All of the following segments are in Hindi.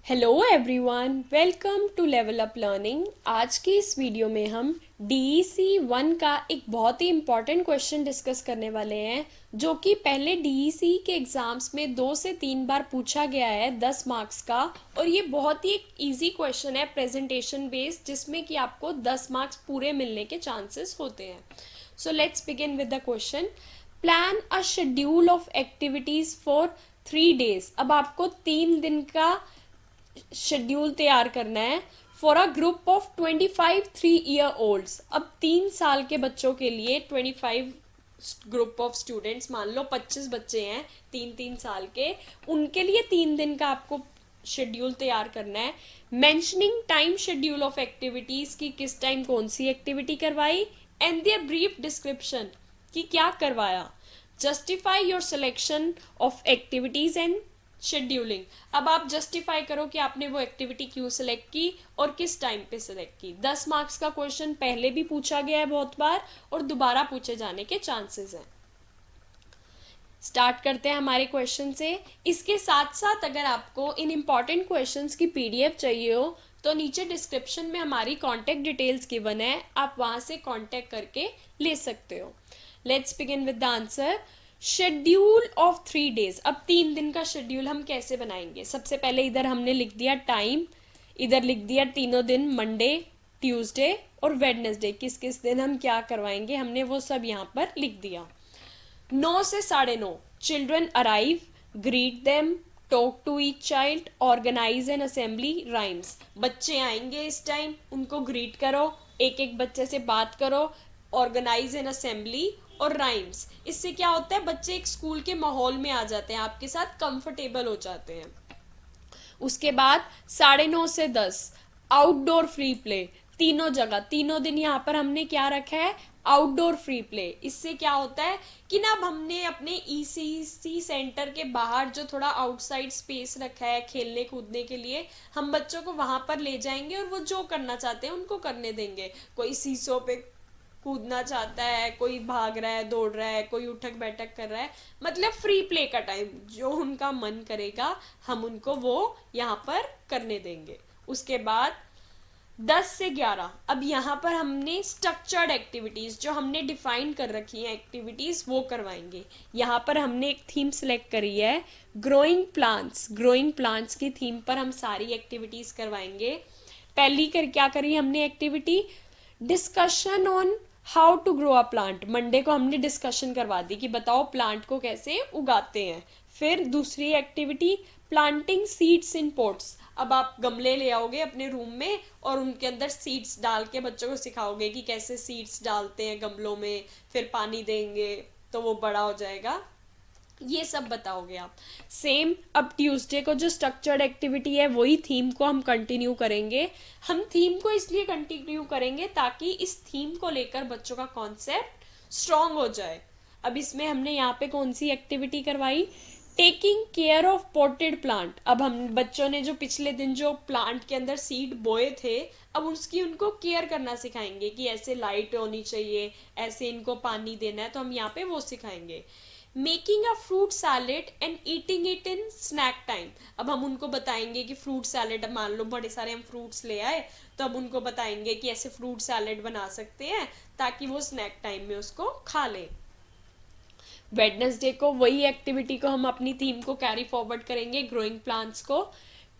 Hello everyone, welcome to level up learning. आज की इस वीडियो में हम डीईसी 1 का एक बहुत ही इम्पॉर्टेंट क्वेश्चन डिस्कस करने वाले हैं, जो कि पहले डीईसी के एग्जाम्स में 2 से 3 बार पूछा गया है 10 मार्क्स का। और ये बहुत ही एक ईजी क्वेश्चन है, प्रेजेंटेशन बेस्ड, जिसमें कि आपको 10 मार्क्स पूरे मिलने के चांसेस होते हैं। So let's begin with the question. Plan a schedule of activities for 3 days। अब आपको 3 दिन का शेड्यूल तैयार करना है for a group of 25 3 year olds। अब 3 साल के बच्चों के लिए 25 ग्रुप ऑफ स्टूडेंट्स, मान लो 25 बच्चे हैं 3 3 साल के, उनके लिए 3 दिन का आपको शेड्यूल तैयार करना है। Mentioning time schedule of activities की किस टाइम कौन सी एक्टिविटी करवाई, एंड देयर ब्रीफ डिस्क्रिप्शन कि क्या करवाया। Justify your selection of activities and scheduling. अब आप जस्टिफाई करो कि आपने वो एक्टिविटी क्यों सिलेक्ट की और किस टाइम पे सिलेक्ट की। 10 मार्क्स का क्वेश्चन पहले भी पूछा गया है बहुत बार और दोबारा पूछे जाने के चांसेस हैं। स्टार्ट करते हैं हमारे क्वेश्चन से। इसके साथ साथ अगर आपको इन इम्पॉर्टेंट क्वेश्चंस की पीडीएफ चाहिए हो तो नीचे डिस्क्रिप्शन में हमारी कॉन्टेक्ट डिटेल्स गिवन है, आप वहां से कॉन्टेक्ट करके ले सकते हो। Let's begin with the answer. Schedule of 3 days। अब 3 दिन का शेड्यूल हम कैसे बनाएंगे। सबसे पहले इधर हमने लिख दिया टाइम, इधर लिख दिया तीनों दिन, मंडे, ट्यूसडे और वेडनेसडे, किस किस दिन हम क्या करवाएंगे, हमने वो सब यहाँ पर लिख दिया। 9 से 9:30 children arrive, greet them, talk to each child, organise an assembly, rhymes. बच्चे आएंगे इस टाइम, उनको ग्रीट करो, एक एक बच्चे से बात करो, ऑर्गेनाइज एन असेंबली और राइम्स। इससे क्या होता है, बच्चे एक स्कूल के माहौल में आ जाते हैं, आपके साथ कंफर्टेबल हो जाते हैं। उसके बाद 9:30 से 10 आउटडोर फ्री प्ले। तीनों जगह, तीनों दिन यहाँ पर हमने क्या रखा है, आउटडोर फ्री प्ले। इससे क्या होता है कि ना, अब हमने अपने ईसीसी सेंटर के बाहर जो थोड़ा आउटसाइड स्पेस रखा है खेलने कूदने के लिए, हम बच्चों को वहां पर ले जाएंगे और वो जो करना चाहते हैं उनको करने देंगे। कोई सीसो पे कूदना चाहता है, कोई भाग रहा है, दौड़ रहा है, कोई उठक बैठक कर रहा है, मतलब फ्री प्ले का टाइम, जो उनका मन करेगा हम उनको वो यहाँ पर करने देंगे। उसके बाद 10 से 11, अब यहाँ पर हमने स्ट्रक्चर्ड एक्टिविटीज जो हमने डिफाइन कर रखी हैं एक्टिविटीज वो करवाएंगे। यहाँ पर हमने एक थीम सेलेक्ट करी है, ग्रोइंग प्लांट्स। ग्रोइंग प्लांट्स की थीम पर हम सारी एक्टिविटीज करवाएंगे। पहली क्या करी हमने activity, discussion on how to grow a plant. Monday को हमने डिस्कशन करवा दी कि बताओ प्लांट को कैसे उगाते हैं। फिर दूसरी एक्टिविटी, प्लांटिंग सीड्स इन पॉट्स। अब आप गमले ले आओगे अपने रूम में और उनके अंदर सीड्स डाल के बच्चों को सिखाओगे कि कैसे सीड्स डालते हैं गमलों में, फिर पानी देंगे तो वो बड़ा हो जाएगा, ये सब बताओगे आप। सेम अब ट्यूसडे को जो स्ट्रक्चर्ड एक्टिविटी है वही थीम को हम कंटिन्यू करेंगे। हम थीम को इसलिए कंटिन्यू करेंगे ताकि इस थीम को लेकर बच्चों का कॉन्सेप्ट स्ट्रांग हो जाए। अब इसमें हमने यहाँ पे कौन सी एक्टिविटी करवाई, taking care of potted plant. अब हम बच्चों ने जो पिछले दिन जो प्लांट के अंदर सीड बोए थे, अब उसकी उनको केयर करना सिखाएंगे कि ऐसे लाइट होनी चाहिए, ऐसे इनको पानी देना है, तो हम यहाँ पे वो सिखाएंगे। Making a fruit salad and eating it in snack time. अब हम उनको बताएंगे कि फ्रूट सैलेड, अब मान लो बड़े सारे हम फ्रूट्स ले आए तो अब उनको बताएंगे कि ऐसे फ्रूट सैलेड बना सकते हैं ताकि वो स्नैक टाइम में उसको खा ले। वेडनेसडे को वही एक्टिविटी को हम अपनी थीम को कैरी फॉरवर्ड करेंगे, ग्रोइंग प्लांट्स को।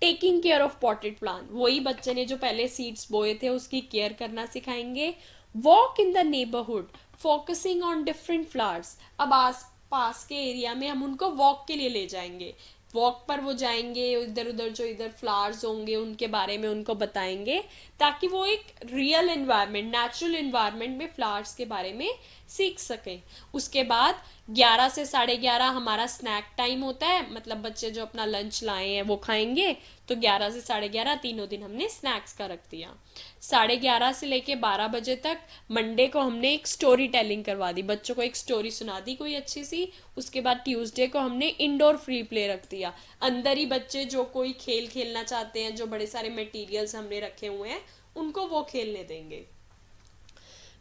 Taking care of potted plant, वही बच्चे ने जो पहले सीड्स बोए थे उसकी केयर करना सिखाएंगे। Walk in the neighbourhood, focusing on different flowers. अब आस पास के एरिया में हम उनको वॉक के लिए ले जाएंगे, वॉक पर वो जाएंगे, इधर उधर जो इधर फ्लावर्स होंगे उनके बारे में उनको बताएंगे ताकि वो एक रियल एनवायरनमेंट, नेचुरल एनवायरनमेंट में फ्लावर्स के बारे में सीख सकें। उसके बाद 11 से 11:30 हमारा स्नैक टाइम होता है, मतलब बच्चे जो अपना लंच लाए हैं वो खाएंगे, तो 11 से 11:30 तीनों दिन हमने स्नैक्स का रख दिया। 11:30 से लेके 12 बजे तक मंडे को हमने एक स्टोरी टेलिंग करवा दी, बच्चों को एक स्टोरी सुना दी कोई अच्छी सी। उसके बाद ट्यूसडे को हमने इंडोर फ्री प्ले रख दिया, अंदर ही बच्चे जो कोई खेल खेलना चाहते हैं, जो बड़े सारे मटेरियल्स हमने रखे हुए हैं उनको वो खेलने देंगे।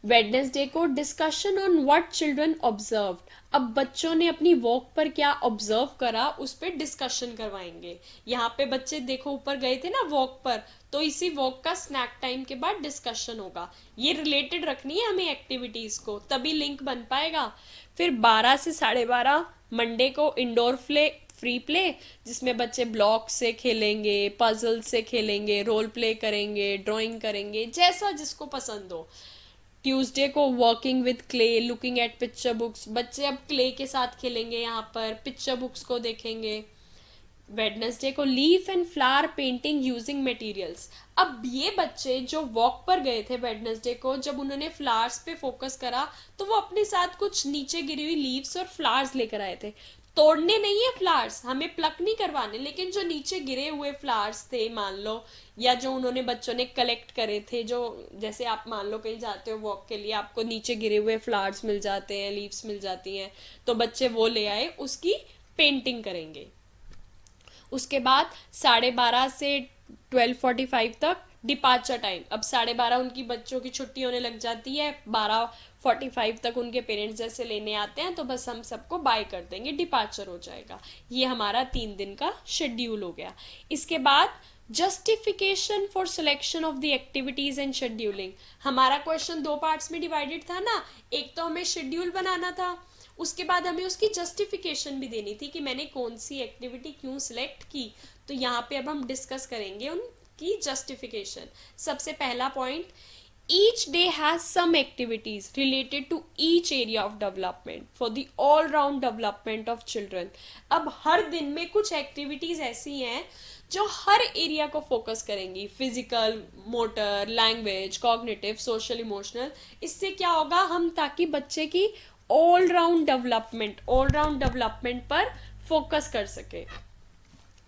वेडनेसडे को discussion on what children observed. अब बच्चों ने अपनी वॉक पर क्या ऑब्जर्व करा उस पर डिस्कशन करवाएंगे। यहाँ पे बच्चे देखो ऊपर गए थे ना वॉक पर, तो इसी वॉक का स्नैक टाइम के बाद डिस्कशन होगा। ये रिलेटेड रखनी है हमें एक्टिविटीज को, तभी लिंक बन पाएगा। फिर 12 से 12:30 मंडे को इंडोर फ्री प्ले, जिसमें बच्चे ब्लॉक से खेलेंगे, पजल से खेलेंगे, रोल प्ले करेंगे, ड्राइंग करेंगे, जैसा जिसको पसंद हो। ट्यूसडे को working with clay, looking at picture books, बच्चे अब क्ले के साथ खेलेंगे, यहाँ पर पिक्चर बुक्स को देखेंगे। वेडनेसडे को leaf and flower painting using materials. अब ये बच्चे जो वॉक पर गए थे वेडनेसडे को, जब उन्होंने फ्लावर्स पे फोकस करा तो वो अपने साथ कुछ नीचे गिरी हुई लीव्स और फ्लावर्स लेकर आए थे। तोड़ने नहीं है फ्लावर्स, हमें प्लक नहीं करवाने, लेकिन जो नीचे गिरे हुए फ्लावर्स थे मान लो, या जो उन्होंने बच्चों ने कलेक्ट करे थे, जो जैसे आप मान लो कहीं जाते हो वॉक के लिए, आपको नीचे गिरे हुए फ्लावर्स मिल जाते हैं, लीव्स मिल जाती हैं, तो बच्चे वो ले आए, उसकी पेंटिंग करेंगे। उसके बाद 12:30 से 12:45 तक डिपार्चर टाइम। अब 12:30 उनकी बच्चों की छुट्टी होने लग जाती है, 12:45 तक उनके पेरेंट्स जैसे लेने आते हैं, तो बस हम सबको बाय कर देंगे, डिपार्चर हो जाएगा। ये हमारा 3 दिन का शेड्यूल हो गया। इसके बाद justification for selection of the activities and scheduling. हमारा क्वेश्चन 2 पार्ट्स में डिवाइडेड था ना, एक तो हमें शेड्यूल बनाना था, उसके बाद हमें उसकी जस्टिफिकेशन भी देनी थी कि मैंने कौन सी एक्टिविटी क्यों सिलेक्ट की। तो यहाँ पे अब हम डिस्कस करेंगे उनकी जस्टिफिकेशन। सबसे पहला point, each day has some activities related to each area of development for the all round development of children. अब हर दिन में कुछ एक्टिविटीज ऐसी हैं जो हर एरिया को फोकस करेंगी, physical, motor, language, cognitive, social, emotional. इससे क्या होगा, हम ताकि बच्चे की ऑल राउंड डेवलपमेंट पर फोकस कर सके।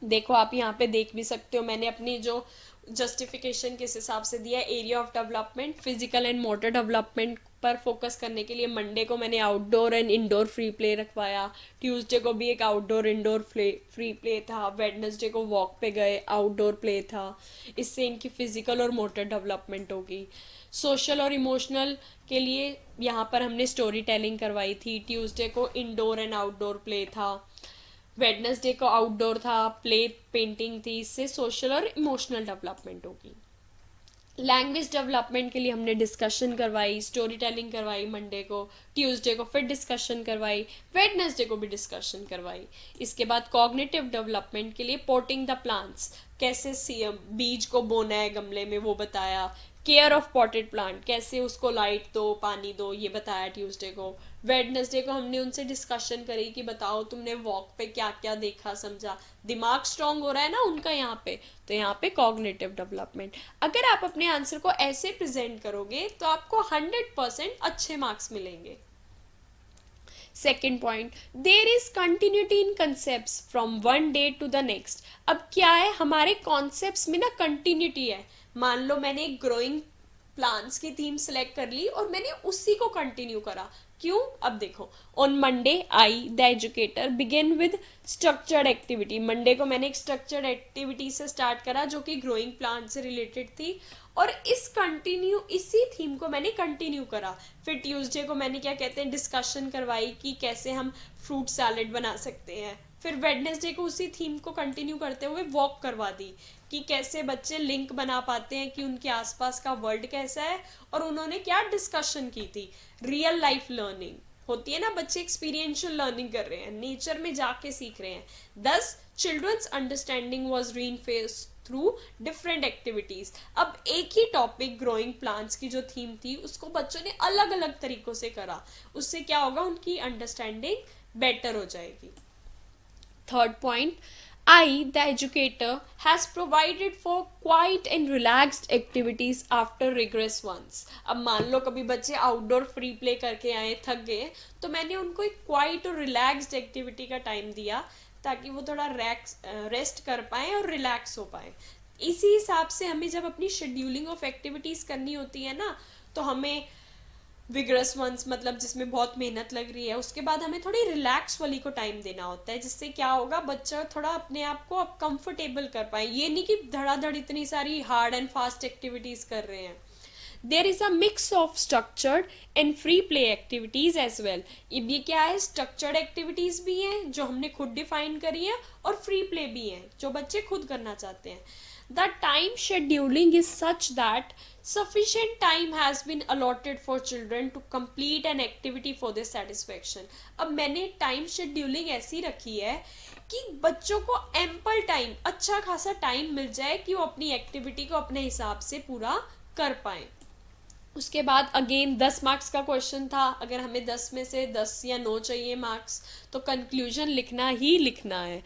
देखो आप यहाँ पे देख भी सकते हो, मैंने अपनी जो जस्टिफिकेशन किस हिसाब से दिया, area of development, physical and motor development पर फोकस करने के लिए मंडे को मैंने outdoor and indoor free play रखवाया, ट्यूसडे को भी एक आउटडोर इंडोर फ्री प्ले था, वेडनेसडे को वॉक पे गए, आउटडोर प्ले था। इससे इनकी फिजिकल और मोटर डेवलपमेंट होगी। सोशल और इमोशनल के लिए यहाँ पर हमने स्टोरी टेलिंग करवाई थी। ट्यूसडे को इंडोर एंड आउटडोर प्ले था, वेडनेसडे को आउटडोर था, प्ले पेंटिंग थी। इससे सोशल और इमोशनल डेवलपमेंट होगी। लैंग्वेज डेवलपमेंट के लिए हमने डिस्कशन करवाई, स्टोरी टेलिंग करवाई मंडे को, ट्यूसडे को फिर डिस्कशन करवाई, वेडनेसडे को भी डिस्कशन करवाई। इसके बाद कॉग्निटिव डेवलपमेंट के लिए पोटिंग द प्लांट्स, कैसे बीज को बोना है गमले में वो बताया, केयर ऑफ पॉटेड प्लांट, कैसे उसको लाइट दो, पानी दो, ये बताया ट्यूसडे को। वेडनेसडे को हमने उनसे डिस्कशन करी कि बताओ तुमने वॉक पे क्या क्या देखा समझा, दिमाग स्ट्रांग हो रहा है ना उनका यहाँ पे, तो यहाँ पे कॉग्निटिव डेवलपमेंट। अगर आप अपने आंसर को ऐसे प्रेजेंट करोगे तो आपको 100% अच्छे मार्क्स मिलेंगे। Second point, there is continuity in concept from one day to the next. अब क्या है, हमारे कॉन्सेप्ट्स में ना कंटिन्यूटी है। मान लो मैंने एक ग्रोइंग प्लांट्स की थीम सेलेक्ट कर ली और मैंने उसी को कंटिन्यू करा। क्यों, अब देखो, on Monday I the educator begin with structured activity. Monday को मैंने एक स्ट्रक्चर्ड एक्टिविटी से स्टार्ट करा जो कि ग्रोइंग प्लांट से रिलेटेड थी, और इसी थीम को मैंने कंटिन्यू करा। फिर ट्यूसडे को मैंने क्या कहते हैं डिस्कशन करवाई कि कैसे हम फ्रूट सैलेड बना सकते हैं। फिर वेडनेसडे को उसी थीम को कंटिन्यू करते हुए वॉक करवा दी कि कैसे बच्चे लिंक बना पाते हैं कि उनके आसपास का वर्ल्ड कैसा है, और उन्होंने क्या डिस्कशन की थी, रियल लाइफ लर्निंग होती है ना, बच्चे एक्सपीरियंशियल लर्निंग कर रहे हैं, नेचर में जाके सीख रहे हैं। This children's understanding was reinforced through different activities. अब एक ही टॉपिक ग्रोइंग प्लांट्स की जो थीम थी उसको बच्चों ने अलग अलग तरीकों से करा, उससे क्या होगा, उनकी अंडरस्टैंडिंग बेटर हो जाएगी। Third point, I, the educator, has provided for quiet and relaxed activities after rigorous ones. अब मान लो कभी बच्चे आउटडोर फ्री प्ले करके आए, थक गए, तो मैंने उनको एक क्वाइट और रिलैक्स्ड एक्टिविटी का टाइम दिया ताकि वो थोड़ा रेस्ट कर पाए और रिलैक्स हो पाए। इसी हिसाब से हमें जब अपनी शेड्यूलिंग ऑफ एक्टिविटीज करनी होती है ना, तो हमें विगरस वंस मतलब जिसमें बहुत मेहनत लग रही है, उसके बाद हमें थोड़ी रिलैक्स वाली को टाइम देना होता है, जिससे क्या होगा, बच्चा थोड़ा अपने आप को कंफर्टेबल कर पाए। ये नहीं कि धड़ाधड़ इतनी सारी हार्ड एंड फास्ट एक्टिविटीज कर रहे हैं। There is a mix of structured and free play activities as well. ये क्या है, स्ट्रक्चर्ड एक्टिविटीज भी हैं जो हमने खुद डिफाइन करी है और फ्री प्ले भी हैं जो बच्चे खुद करना चाहते हैं। The time scheduling is such that sufficient time has been allotted for children to complete an activity for their satisfaction। अब मैंने टाइम शेड्यूलिंग ऐसी रखी है कि बच्चों को एम्पल टाइम, अच्छा खासा टाइम मिल जाए कि वो अपनी एक्टिविटी को अपने हिसाब से पूरा कर पाए। उसके बाद अगेन 10 मार्क्स का क्वेश्चन था, अगर हमें 10 में से 10 या 9 चाहिए मार्क्स तो कंक्लूजन लिखना ही लिखना है।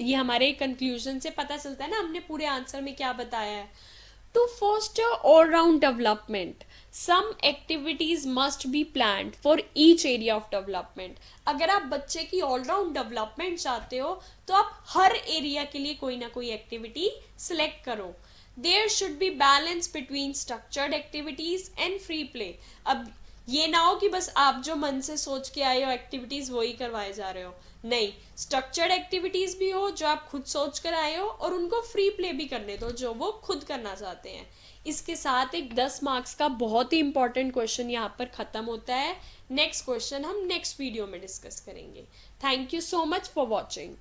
ये हमारे कंक्लूजन से पता चलता है ना हमने पूरे आंसर में क्या बताया है। To foster all round development some activities must be planned for each area of development. अगर आप बच्चे की ऑलराउंड डेवलपमेंट चाहते हो तो आप हर एरिया के लिए कोई ना कोई एक्टिविटी सिलेक्ट करो। There should be balance between structured activities and free play। अब ये ना हो कि बस आप जो मन से सोच के आए हो एक्टिविटीज वही करवाए जा रहे हो, नहीं, स्ट्रक्चर्ड एक्टिविटीज भी हो जो आप खुद सोच कर आए हो और उनको फ्री प्ले भी करने दो जो वो खुद करना चाहते हैं। इसके साथ एक 10 मार्क्स का बहुत ही इंपॉर्टेंट क्वेश्चन यहाँ पर खत्म होता है। नेक्स्ट क्वेश्चन हम नेक्स्ट वीडियो में डिस्कस करेंगे। Thank you so much for watching.